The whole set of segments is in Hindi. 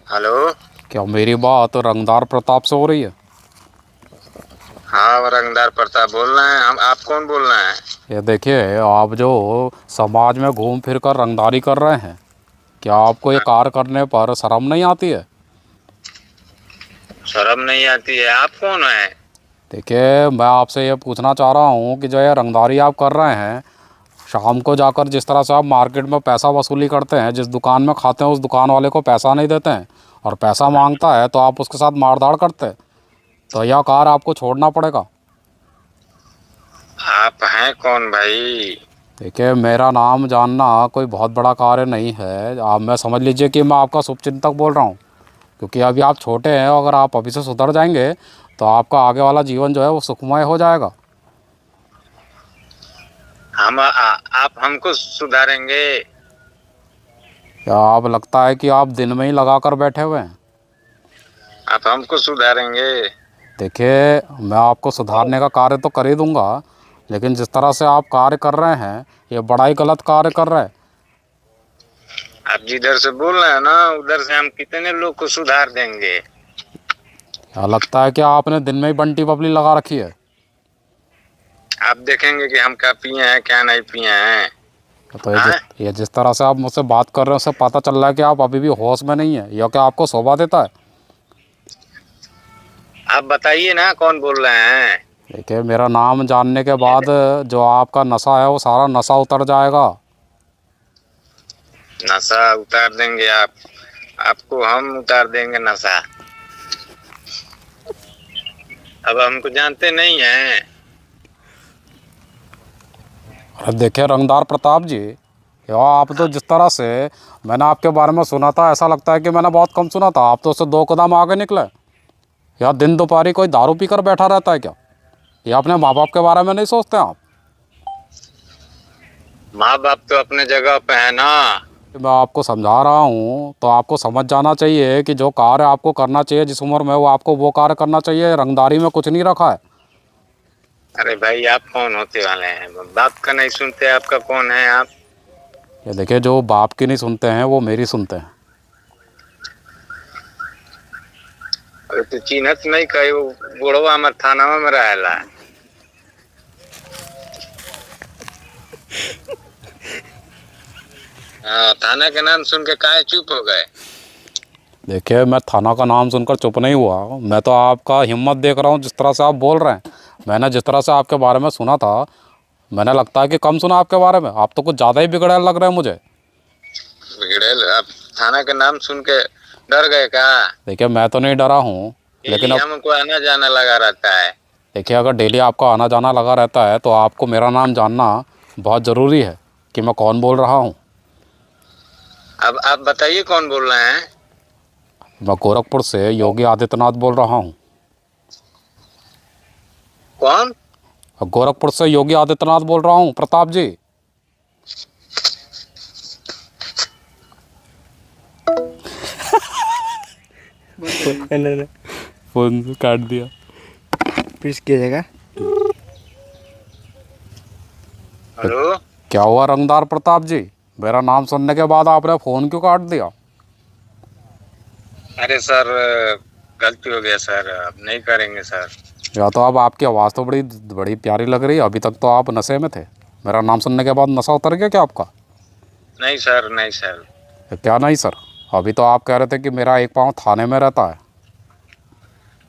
हेलो। क्या मेरी बात रंगदार प्रताप से हो रही है? हाँ, वो रंगदार प्रताप बोल रहे हैं। हम आप कौन बोल रहे हैं? ये देखिए, आप जो समाज में घूम फिर कर रंगदारी कर रहे हैं, क्या आपको ये कार्य करने पर शर्म नहीं आती है? शर्म नहीं आती है? आप कौन है? देखिए, मैं आपसे ये पूछना चाह रहा हूँ कि जो ये रंगदारी आप कर रहे हैं, शाम को जाकर जिस तरह से आप मार्केट में पैसा वसूली करते हैं, जिस दुकान में खाते हैं उस दुकान वाले को पैसा नहीं देते हैं, और पैसा मांगता है तो आप उसके साथ मारधाड़ करते हैं, तो यह कार्य आपको छोड़ना पड़ेगा। आप हैं कौन भाई? देखिए, मेरा नाम जानना कोई बहुत बड़ा कार्य नहीं है। आप मैं समझ लीजिए कि मैं आपका शुभचिंतक बोल रहा हूँ, क्योंकि अभी आप छोटे हैं, अगर आप अभी से सुधर जाएंगे तो आपका आगे वाला जीवन जो है वो सुखमय हो जाएगा। आप हमको सुधारेंगे? क्या आप लगता है कि आप दिन में ही लगा कर बैठे हुए हैं? आप हमको सुधारेंगे? देखिए, मैं आपको सुधारने का कार्य तो कर ही दूंगा, लेकिन जिस तरह से आप कार्य कर रहे हैं ये बड़ा ही गलत कार्य कर रहे हैं। आप जिधर से बोल रहे हैं ना, उधर से हम कितने लोग को सुधार देंगे। क्या लगता है कि आपने दिन में ही बंटी बबली लगा रखी है? आप देखेंगे कि हम क्या पिए हैं क्या नहीं पिए हैं। तो हाँ? ये जिस तरह से आप मुझसे बात कर रहे हैं उससे पता चल रहा है कि आप अभी भी होश में नहीं है, या क्या आपको शोभा देता है? आप बताइए ना कौन बोल रहे हैं। देखिए, मेरा नाम जानने के बाद जो आपका नशा है वो सारा नशा उतर जाएगा। नशा उतार देंगे आप? आपको हम उतार देंगे नशा? अब हमको जानते नहीं हैं। अरे देखिए रंगदार प्रताप जी, या आप तो जिस तरह से मैंने आपके बारे में सुना था, ऐसा लगता है कि मैंने बहुत कम सुना था। आप तो उससे 2 कदम आगे निकले। या दिन दोपहरी कोई दारू पीकर बैठा रहता है क्या? या अपने माँ बाप के बारे में नहीं सोचते आप? माँ बाप तो अपने जगह पे है ना। मैं आपको समझा रहा हूँ तो आपको समझ जाना चाहिए कि जो कार्य आपको करना चाहिए जिस उम्र में, वो आपको वो कार्य करना चाहिए। रंगदारी में कुछ नहीं रखा है। अरे भाई, आप कौन होते वाले हैं? बाप का नहीं सुनते? आपका कौन है आप? ये देखिए, जो बाप की नहीं सुनते हैं वो मेरी सुनते हैं। अरे तो चिन्हत नहीं कही, वो बुढ़वा हमारे थाना में रहेला। हाँ, थाना के नाम सुन के काहे चुप हो गए? देखिए, मैं थाना का नाम सुनकर चुप नहीं हुआ। मैं तो आपका हिम्मत देख रहा हूँ, जिस तरह से आप बोल रहे हैं। मैंने जिस तरह से आपके बारे में सुना था, मैंने लगता है कि कम सुना आपके बारे में। आप तो कुछ ज़्यादा ही बिगड़े लग रहे हैं मुझे। बिगड़े? आप थाना के नाम सुन के डर गए क्या? देखिए, मैं तो नहीं डरा हूँ, लेकिन डेली अब हमको आना जाना लगा रहता है। देखिए, अगर डेली आपका आना जाना लगा रहता है तो आपको मेरा नाम जानना बहुत ज़रूरी है कि मैं कौन बोल रहा हूँ। अब आप बताइए कौन बोल रहे हैं? मैं गोरखपुर से योगी आदित्यनाथ बोल रहा हूँ। कौन? गोरखपुर से योगी आदित्यनाथ बोल रहा हूँ प्रताप जी। नहीं फोन काट दिया। प्लीज कीजिएगा। हेलो। क्या हुआ रंगदार प्रताप जी? मेरा नाम सुनने के बाद आपने फ़ोन क्यों काट दिया? अरे सर, गलती हो गया सर, अब नहीं करेंगे सर। या तो अब आपकी आवाज़ तो बड़ी बड़ी प्यारी लग रही है। अभी तक तो आप नशे में थे। मेरा नाम सुनने के बाद नशा उतर गया क्या आपका? नहीं सर, नहीं सर। क्या नहीं सर? अभी तो आप कह रहे थे कि मेरा एक पाँव थाने में रहता है।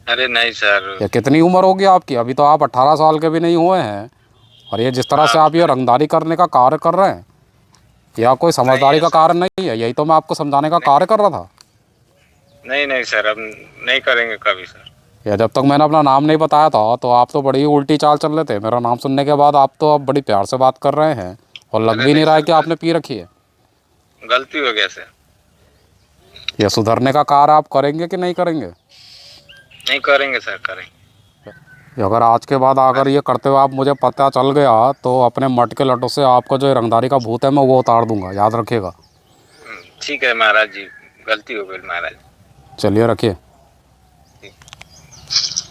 अरे नहीं सर। ये कितनी उम्र होगी आपकी? अभी तो आप 18 साल के भी नहीं हुए हैं, और ये जिस तरह से आप ये रंगदारी करने का कार्य कर रहे हैं, या कोई समझदारी का कार्य नहीं है। यही तो मैं आपको समझाने का कार्य कर रहा था। नहीं नहीं सर, अब नहीं करेंगे कभी सर। या जब तक मैंने अपना नाम नहीं बताया था तो आप तो बड़ी ही उल्टी चाल चल रहे थे। मेरा नाम सुनने के बाद आप तो अब बड़ी प्यार से बात कर रहे हैं, और लग भी नहीं रहा है कि आपने पी रखी है। गलती हो गया सर। ये सुधरने का कार्य आप करेंगे कि नहीं करेंगे? नहीं करेंगे सर, करेंगे। अगर आज के बाद अगर ये करते हुए आप मुझे पता चल गया तो अपने मट के लटों से आपको जो रंगदारी का भूत है मैं वो उतार दूंगा, याद रखिएगा। ठीक है महाराज जी, गलती हो गई महाराज। चलिए, रखिए।